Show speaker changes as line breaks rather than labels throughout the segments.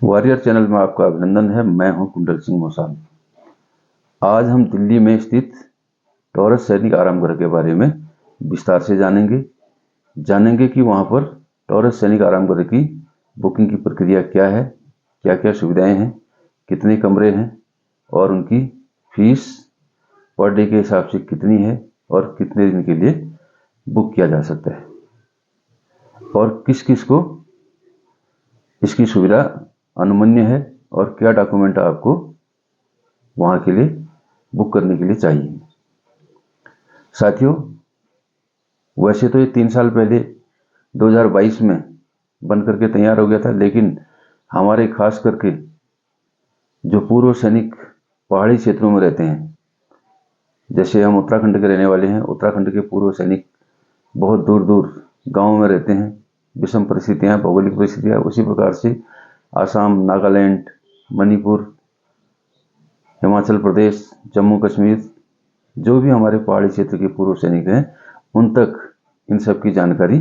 Warrior channel में आपका अभिनंदन है। मैं हूं कुंडल सिंह मोसाल। आज हम दिल्ली में स्थित टॉरस सैनिक आरामगृह के बारे में विस्तार से जानेंगे कि वहां पर टॉरस सैनिक आरामगृह की बुकिंग की प्रक्रिया क्या है, क्या क्या सुविधाएं हैं, कितने कमरे हैं और उनकी फीस पर डे के हिसाब से कितनी है और कितने दिन के लिए बुक किया जा सकता है और किस किस को इसकी सुविधा अनुमन्य है और क्या डॉक्यूमेंट आपको वहां के लिए बुक करने के लिए चाहिए। साथियों, वैसे तो ये 3 साल पहले 2022 में बन करके तैयार हो गया था, लेकिन हमारे खास करके जो पूर्व सैनिक पहाड़ी क्षेत्रों में रहते हैं, जैसे हम उत्तराखंड के रहने वाले हैं, उत्तराखंड के पूर्व सैनिक बहुत दूर दूर गाँव में रहते हैं। विषम परिस्थितियाँ, भौगोलिक परिस्थितियाँ, उसी प्रकार से आसाम, नागालैंड, मणिपुर, हिमाचल प्रदेश, जम्मू कश्मीर, जो भी हमारे पहाड़ी क्षेत्र के पूर्व सैनिक हैं, उन तक इन सब की जानकारी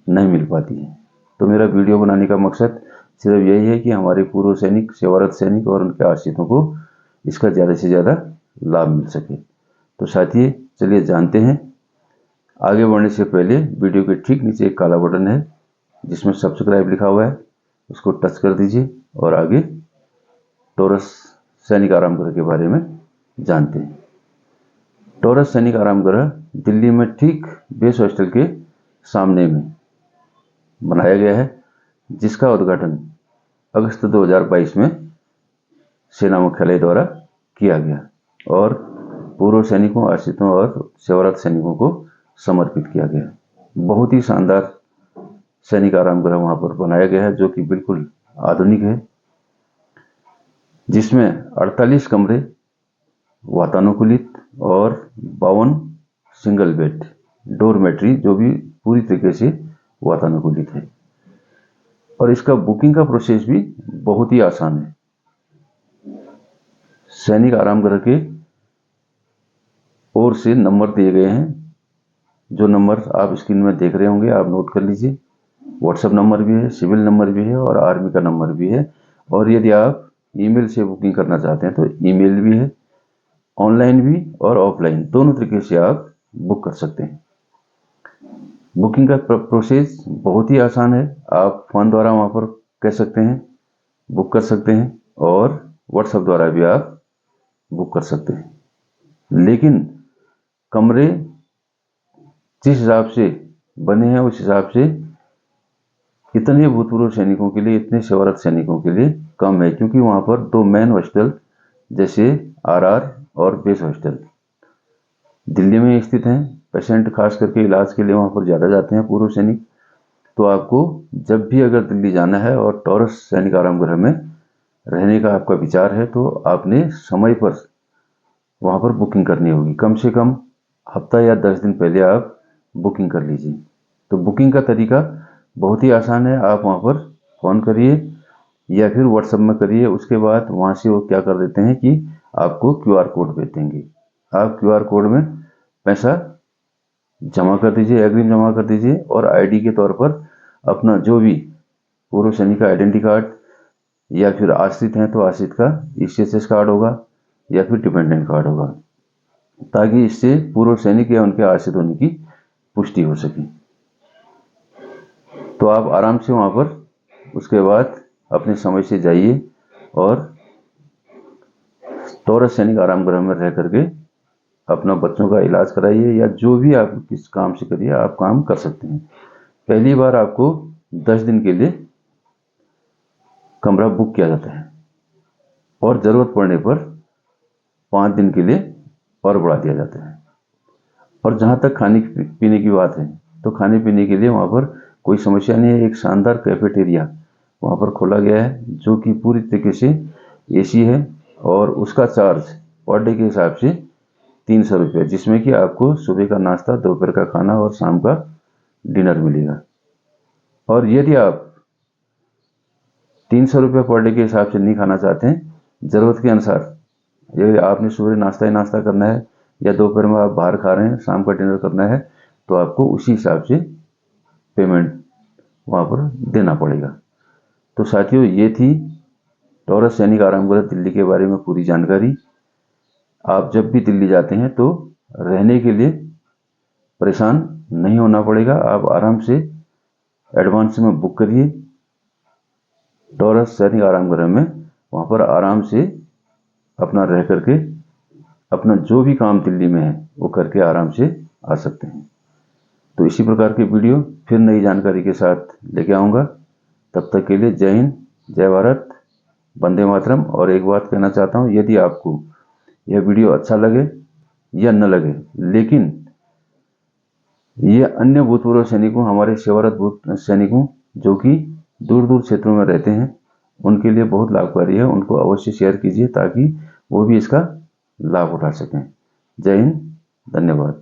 नहीं मिल पाती है। तो मेरा वीडियो बनाने का मकसद सिर्फ यही है कि हमारे पूर्व सैनिक, सेवारत सैनिक और उनके आश्रितों को इसका ज़्यादा से ज़्यादा लाभ मिल सके। तो साथियों, चलिए जानते हैं। आगे बढ़ने से पहले वीडियो के ठीक नीचे एक काला बटन है जिसमें सब्सक्राइब लिखा हुआ है, उसको टच कर दीजिए और आगे टॉरस सैनिक आरामगृह के बारे में जानते हैं। टॉरस सैनिक आरामगृह दिल्ली में ठीक बेस हॉस्टल के सामने में बनाया गया है, जिसका उद्घाटन अगस्त 2022 में सेना मुख्यालय द्वारा किया गया और पूर्व सैनिकों, आश्रितों और सेवारत सैनिकों को समर्पित किया गया। बहुत ही शानदार सैनिक आरामगृह वहां पर बनाया गया है, जो कि बिल्कुल आधुनिक है, जिसमें 48 कमरे वातानुकूलित और 52 सिंगल बेड डोरमेट्री, जो भी पूरी तरीके से वातानुकूलित है। और इसका बुकिंग का प्रोसेस भी बहुत ही आसान है। सैनिक आरामगृह के ओर से नंबर दिए गए हैं, जो नंबर आप स्क्रीन में देख रहे होंगे, आप नोट कर लीजिए। व्हाट्सएप नंबर भी है, सिविल नंबर भी है और आर्मी का नंबर भी है। और यदि आप ईमेल से बुकिंग करना चाहते हैं तो ईमेल भी है, ऑनलाइन भी और ऑफलाइन, दोनों तरीके से आप बुक कर सकते हैं। बुकिंग का प्रोसेस बहुत ही आसान है। आप फोन द्वारा वहां पर कह सकते हैं, बुक कर सकते हैं और व्हाट्सएप द्वारा भी आप बुक कर सकते हैं। लेकिन कमरे जिस हिसाब से बने हैं उस हिसाब से इतने भूतपूर्व सैनिकों के लिए, इतने सेवारत सैनिकों के लिए कम है, क्योंकि वहां पर 2 मेन हॉस्टल जैसे आरआर और बेस हॉस्टल दिल्ली में स्थित हैं। पेशेंट खास करके इलाज के लिए वहां पर ज़्यादा जाते हैं पूर्व सैनिक। तो आपको जब भी अगर दिल्ली जाना है और टॉरस सैनिक आरामगृह में रहने का आपका विचार है, तो आपने समय पर वहां पर बुकिंग करनी होगी। कम से कम हफ्ता या 10 दिन पहले आप बुकिंग कर लीजिए। तो बुकिंग का तरीका बहुत ही आसान है। आप वहां पर फ़ोन करिए या फिर व्हाट्सएप में करिए। उसके बाद वहां से वो क्या कर देते हैं कि आपको QR कोड भेज देंगे। आप QR कोड में पैसा जमा कर दीजिए, अग्रिम जमा कर दीजिए और आईडी के तौर पर अपना जो भी पूर्व सैनिक का आइडेंटिटी कार्ड, या फिर आश्रित हैं तो आश्रित का ECHS कार्ड होगा या फिर डिपेंडेंट कार्ड होगा, ताकि इससे पूर्व सैनिक या उनके आश्रित होने की पुष्टि हो सके। तो आप आराम से वहां पर उसके बाद अपने समय से जाइए और टॉरस सैनिक आरामगृह में रह करके अपना बच्चों का इलाज कराइए या जो भी आप किस काम से करिए, आप काम कर सकते हैं। पहली बार आपको 10 दिन के लिए कमरा बुक किया जाता है और ज़रूरत पड़ने पर 5 दिन के लिए और बढ़ा दिया जाता है। और जहाँ तक खाने पीने की बात है, तो खाने पीने के लिए वहाँ पर कोई समस्या नहीं है। एक शानदार कैफेटेरिया वहाँ पर खोला गया है, जो कि पूरी तरीके से AC है और उसका चार्ज पर डे के हिसाब से 300 रुपये, जिसमें कि आपको सुबह का नाश्ता, दोपहर का खाना और शाम का डिनर मिलेगा। और यदि आप 300 रुपये पर डे के हिसाब से नहीं खाना चाहते हैं, ज़रूरत के अनुसार, यदि आपने सुबह नाश्ता ही नाश्ता करना है या दोपहर में आप बाहर खा रहे हैं, शाम का डिनर करना है, तो आपको उसी हिसाब से पेमेंट वहाँ पर देना पड़ेगा। तो साथियों, ये थी टॉरस सैनिक आराम गृह दिल्ली के बारे में पूरी जानकारी। आप जब भी दिल्ली जाते हैं तो रहने के लिए परेशान नहीं होना पड़ेगा, आप आराम से एडवांस में बुक करिए टॉरस सैनिक आराम गृह में। वहाँ पर आराम से अपना रह करके अपना जो भी काम दिल्ली में है वो करके आराम से आ सकते हैं। तो इसी प्रकार की वीडियो फिर नई जानकारी के साथ लेके आऊँगा। तब तक के लिए जय हिंद, जय भारत, वंदे मातरम। और एक बात कहना चाहता हूँ, यदि आपको यह वीडियो अच्छा लगे या न लगे, लेकिन ये अन्य भूतपूर्व सैनिकों, हमारे सेवारत सैनिकों जो कि दूर दूर क्षेत्रों में रहते हैं, उनके लिए बहुत लाभकारी है। उनको अवश्य शेयर कीजिए ताकि वो भी इसका लाभ उठा सकें। जय हिंद, धन्यवाद।